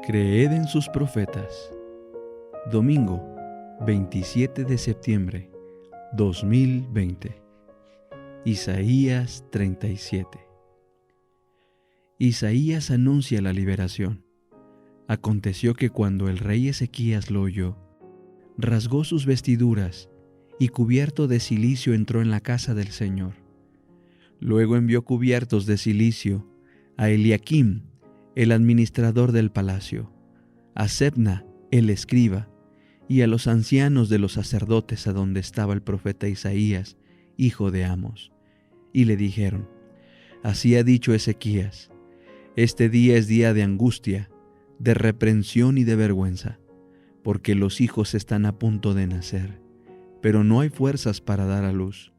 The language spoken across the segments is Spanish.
Creed en sus profetas. Domingo, 27 de septiembre, 2020. Isaías 37. Isaías anuncia la liberación. Aconteció que cuando el rey Ezequías lo oyó, rasgó sus vestiduras y cubierto de cilicio entró en la casa del Señor. Luego envió cubiertos de cilicio a Eliaquim, el administrador del palacio, a Sebna, el escriba, y a los ancianos de los sacerdotes a donde estaba el profeta Isaías, hijo de Amos. Y le dijeron: Así ha dicho Ezequías: este día es día de angustia, de reprensión y de vergüenza, porque los hijos están a punto de nacer, pero no hay fuerzas para dar a luz.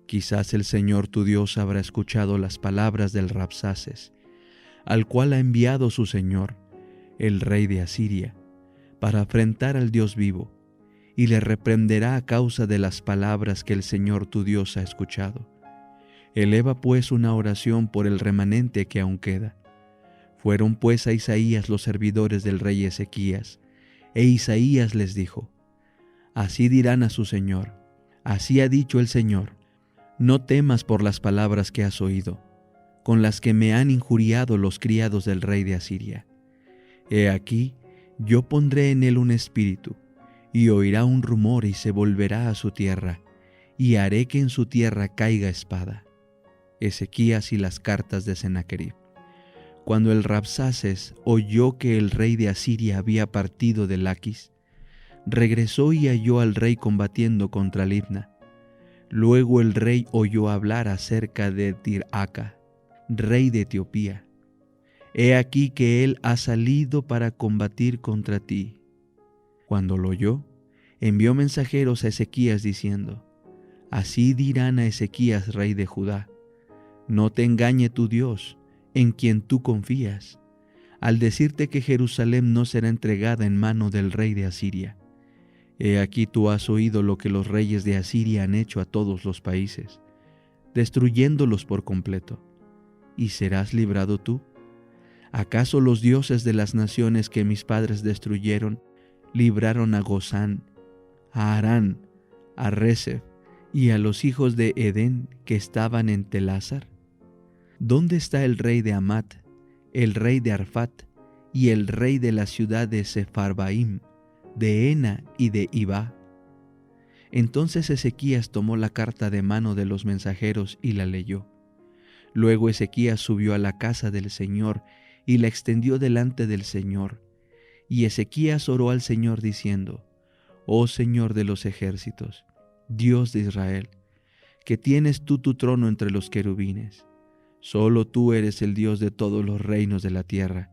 Quizás el Señor tu Dios habrá escuchado las palabras del Rabsaces, al cual ha enviado su Señor, el rey de Asiria, para afrentar al Dios vivo, y le reprenderá a causa de las palabras que el Señor tu Dios ha escuchado. Eleva pues una oración por el remanente que aún queda. Fueron pues a Isaías los servidores del rey Ezequías, e Isaías les dijo: Así dirán a su Señor, así ha dicho el Señor: no temas por las palabras que has oído, con las que me han injuriado los criados del rey de Asiria. He aquí, yo pondré en él un espíritu, y oirá un rumor y se volverá a su tierra, y haré que en su tierra caiga espada. Ezequías y las cartas de Sennacherib. Cuando el Rabsaces oyó que el rey de Asiria había partido de Laquis, regresó y halló al rey combatiendo contra Libna. Luego el rey oyó hablar acerca de Tir-Aca, rey de Etiopía. He aquí que él ha salido para combatir contra ti. Cuando lo oyó, envió mensajeros a Ezequías diciendo: Así dirán a Ezequías, rey de Judá: no te engañe tu Dios, en quien tú confías, al decirte que Jerusalén no será entregada en mano del rey de Asiria. He aquí tú has oído lo que los reyes de Asiria han hecho a todos los países, destruyéndolos por completo. ¿Y serás librado tú? ¿Acaso los dioses de las naciones que mis padres destruyeron libraron a Gozán, a Harán, a Rezef y a los hijos de Edén que estaban en Telásar? ¿Dónde está el rey de Amat, el rey de Arfat y el rey de la ciudad de Sepharvaim, de Ena y de Ibá? Entonces Ezequías tomó la carta de mano de los mensajeros y la leyó. Luego Ezequías subió a la casa del Señor y la extendió delante del Señor. Y Ezequías oró al Señor diciendo: Oh Señor de los ejércitos, Dios de Israel, que tienes tú tu trono entre los querubines. Solo tú eres el Dios de todos los reinos de la tierra.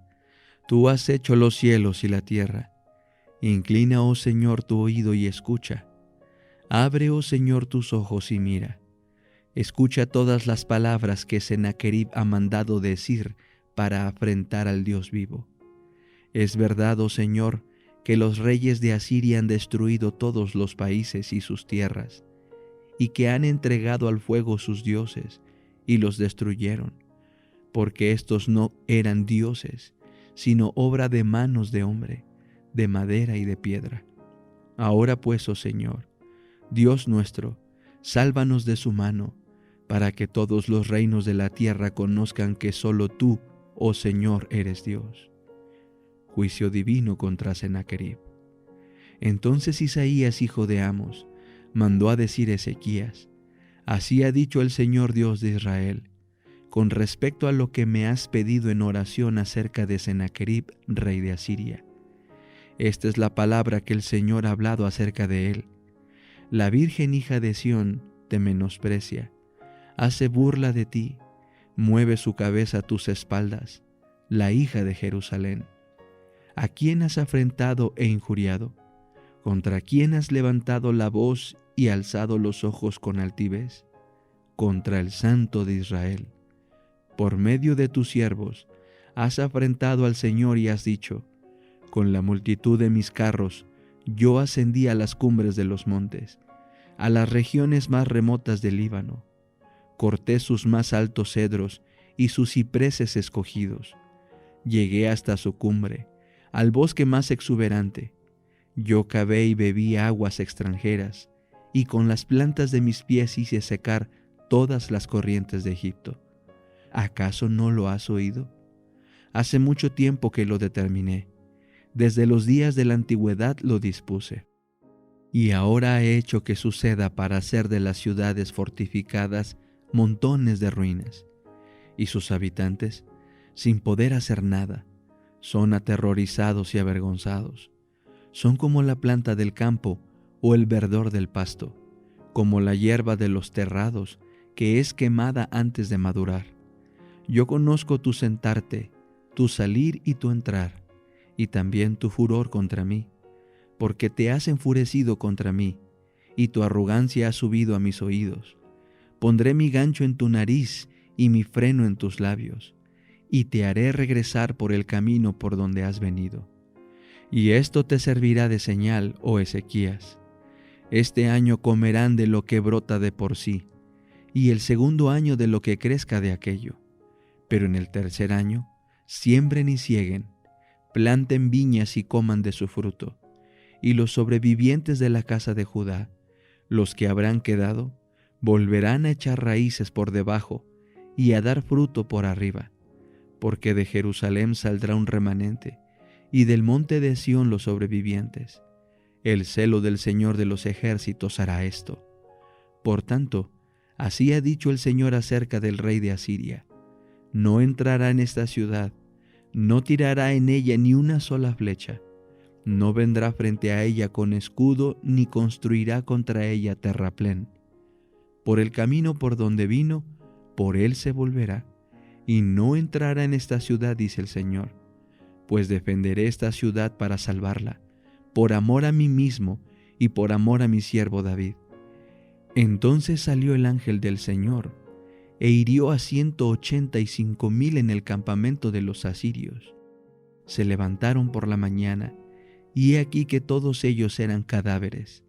Tú has hecho los cielos y la tierra. Inclina, oh Señor, tu oído y escucha. Abre, oh Señor, tus ojos y mira. Escucha todas las palabras que Sennacherib ha mandado decir para afrentar al Dios vivo. Es verdad, oh Señor, que los reyes de Asiria han destruido todos los países y sus tierras, y que han entregado al fuego sus dioses, y los destruyeron, porque estos no eran dioses, sino obra de manos de hombre, de madera y de piedra. Ahora pues, oh Señor, Dios nuestro, sálvanos de su mano, para que todos los reinos de la tierra conozcan que solo tú, oh Señor, eres Dios. Juicio divino contra Sennacherib. Entonces Isaías, hijo de Amos, mandó a decir a Ezequías: Así ha dicho el Señor Dios de Israel, con respecto a lo que me has pedido en oración acerca de Sennacherib, rey de Asiria. Esta es la palabra que el Señor ha hablado acerca de él. La Virgen hija de Sión te menosprecia, hace burla de ti, mueve su cabeza a tus espaldas, la hija de Jerusalén. ¿A quién has afrentado e injuriado? ¿Contra quién has levantado la voz y alzado los ojos con altivez? Contra el Santo de Israel. Por medio de tus siervos has afrentado al Señor y has dicho: con la multitud de mis carros yo ascendí a las cumbres de los montes, a las regiones más remotas del Líbano. Corté sus más altos cedros y sus cipreses escogidos. Llegué hasta su cumbre, al bosque más exuberante. Yo cavé y bebí aguas extranjeras, y con las plantas de mis pies hice secar todas las corrientes de Egipto. ¿Acaso no lo has oído? Hace mucho tiempo que lo determiné. Desde los días de la antigüedad lo dispuse. Y ahora he hecho que suceda para hacer de las ciudades fortificadas montones de ruinas. Y sus habitantes, sin poder hacer nada, son aterrorizados y avergonzados. Son como la planta del campo o el verdor del pasto, como la hierba de los terrados que es quemada antes de madurar. Yo conozco tu sentarte, tu salir y tu entrar, y también tu furor contra mí, porque te has enfurecido contra mí, y tu arrogancia ha subido a mis oídos. Pondré mi gancho en tu nariz y mi freno en tus labios, y te haré regresar por el camino por donde has venido. Y esto te servirá de señal, oh Ezequías. Este año comerán de lo que brota de por sí, y el segundo año de lo que crezca de aquello. Pero en el tercer año, siembren y cieguen, planten viñas y coman de su fruto. Y los sobrevivientes de la casa de Judá, los que habrán quedado, volverán a echar raíces por debajo y a dar fruto por arriba, porque de Jerusalén saldrá un remanente, y del monte de Sión los sobrevivientes. El celo del Señor de los ejércitos hará esto. Por tanto, así ha dicho el Señor acerca del rey de Asiria: no entrará en esta ciudad, no tirará en ella ni una sola flecha, no vendrá frente a ella con escudo, ni construirá contra ella terraplén. Por el camino por donde vino, por él se volverá, y no entrará en esta ciudad, dice el Señor, pues defenderé esta ciudad para salvarla, por amor a mí mismo y por amor a mi siervo David. Entonces salió el ángel del Señor, e hirió a 185,000 en el campamento de los asirios. Se levantaron por la mañana, y he aquí que todos ellos eran cadáveres.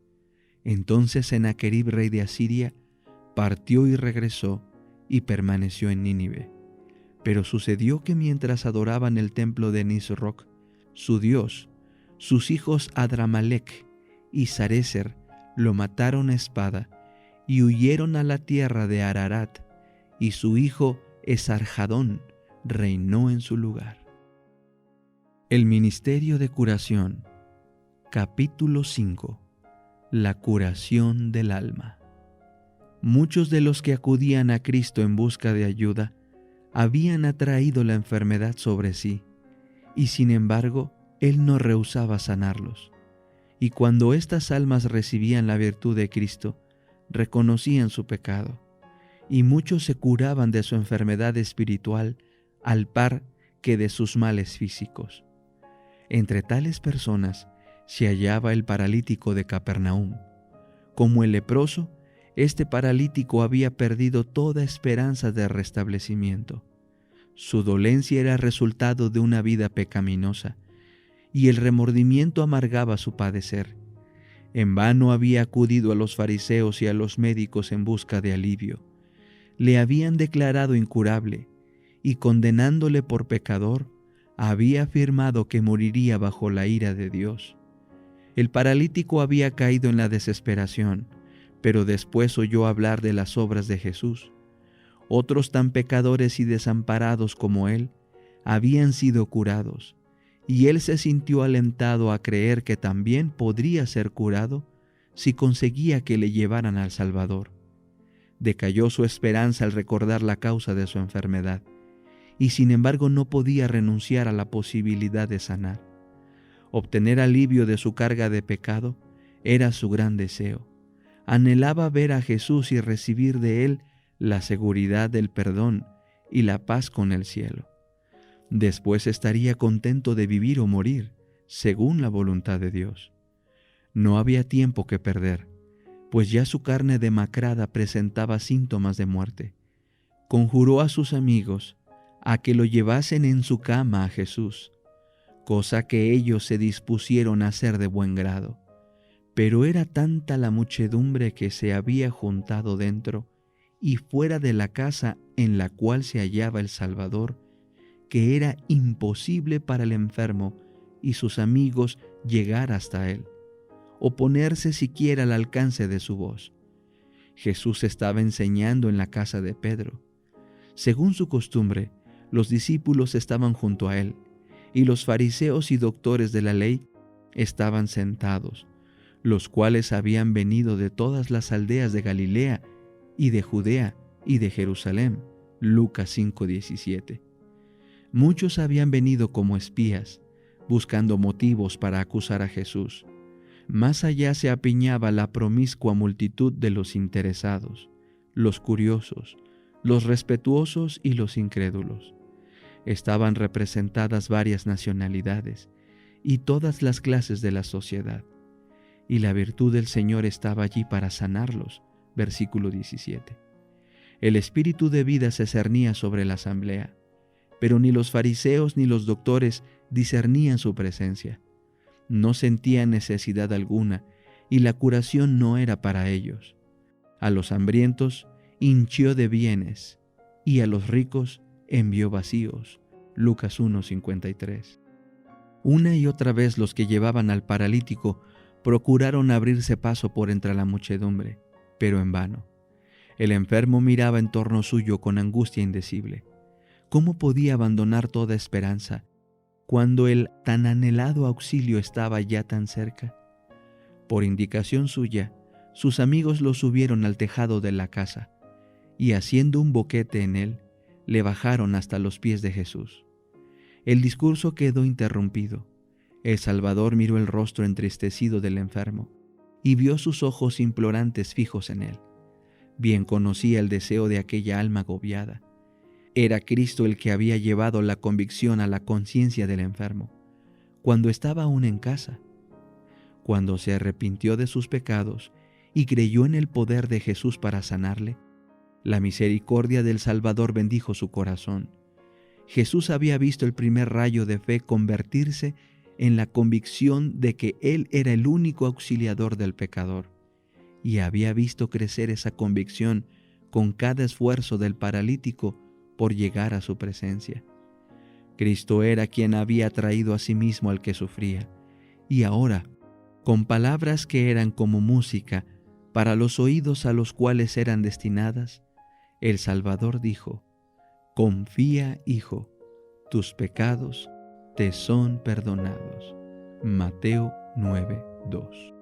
Entonces Sennacherib, rey de Asiria, partió y regresó, y permaneció en Nínive. Pero sucedió que mientras adoraban el templo de Nisroch, su dios, sus hijos Adramalec y Sarecer lo mataron a espada, y huyeron a la tierra de Ararat, y su hijo Esarhadón reinó en su lugar. El ministerio de curación. Capítulo 5. La curación del alma. Muchos de los que acudían a Cristo en busca de ayuda habían atraído la enfermedad sobre sí, y sin embargo, Él no rehusaba sanarlos. Y cuando estas almas recibían la virtud de Cristo, reconocían su pecado, y muchos se curaban de su enfermedad espiritual al par que de sus males físicos. Entre tales personas se hallaba el paralítico de Capernaum. Como el leproso, este paralítico había perdido toda esperanza de restablecimiento. Su dolencia era resultado de una vida pecaminosa, y el remordimiento amargaba su padecer. En vano había acudido a los fariseos y a los médicos en busca de alivio. Le habían declarado incurable, y condenándole por pecador, había afirmado que moriría bajo la ira de Dios. El paralítico había caído en la desesperación, pero después oyó hablar de las obras de Jesús. Otros tan pecadores y desamparados como él habían sido curados, y él se sintió alentado a creer que también podría ser curado si conseguía que le llevaran al Salvador. Decayó su esperanza al recordar la causa de su enfermedad, y sin embargo no podía renunciar a la posibilidad de sanar. Obtener alivio de su carga de pecado era su gran deseo. Anhelaba ver a Jesús y recibir de Él la seguridad del perdón y la paz con el cielo. Después estaría contento de vivir o morir, según la voluntad de Dios. No había tiempo que perder, pues ya su carne demacrada presentaba síntomas de muerte. Conjuró a sus amigos a que lo llevasen en su cama a Jesús, cosa que ellos se dispusieron a hacer de buen grado. Pero era tanta la muchedumbre que se había juntado dentro y fuera de la casa en la cual se hallaba el Salvador, que era imposible para el enfermo y sus amigos llegar hasta él, o ponerse siquiera al alcance de su voz. Jesús estaba enseñando en la casa de Pedro. Según su costumbre, los discípulos estaban junto a él, y los fariseos y doctores de la ley estaban sentados, los cuales habían venido de todas las aldeas de Galilea y de Judea y de Jerusalén. Lucas 5:17. Muchos habían venido como espías, buscando motivos para acusar a Jesús. Más allá se apiñaba la promiscua multitud de los interesados, los curiosos, los respetuosos y los incrédulos. Estaban representadas varias nacionalidades y todas las clases de la sociedad, y la virtud del Señor estaba allí para sanarlos. Versículo 17. El espíritu de vida se cernía sobre la asamblea, pero ni los fariseos ni los doctores discernían su presencia. No sentían necesidad alguna, y la curación no era para ellos. A los hambrientos hinchió de bienes, y a los ricos envió vacíos. Lucas 1:53. Una y otra vez los que llevaban al paralítico procuraron abrirse paso por entre la muchedumbre, pero en vano. El enfermo miraba en torno suyo con angustia indecible. ¿Cómo podía abandonar toda esperanza cuando el tan anhelado auxilio estaba ya tan cerca? Por indicación suya, sus amigos lo subieron al tejado de la casa, y haciendo un boquete en él, le bajaron hasta los pies de Jesús. El discurso quedó interrumpido. El Salvador miró el rostro entristecido del enfermo y vio sus ojos implorantes fijos en él. Bien conocía el deseo de aquella alma agobiada. Era Cristo el que había llevado la convicción a la conciencia del enfermo, cuando estaba aún en casa. Cuando se arrepintió de sus pecados y creyó en el poder de Jesús para sanarle, la misericordia del Salvador bendijo su corazón. Jesús había visto el primer rayo de fe convertirse en la convicción de que Él era el único auxiliador del pecador, y había visto crecer esa convicción con cada esfuerzo del paralítico por llegar a su presencia. Cristo era quien había traído a sí mismo al que sufría, y ahora, con palabras que eran como música para los oídos a los cuales eran destinadas, el Salvador dijo: «Confía, hijo, tus pecados te son perdonados». Mateo 9:2.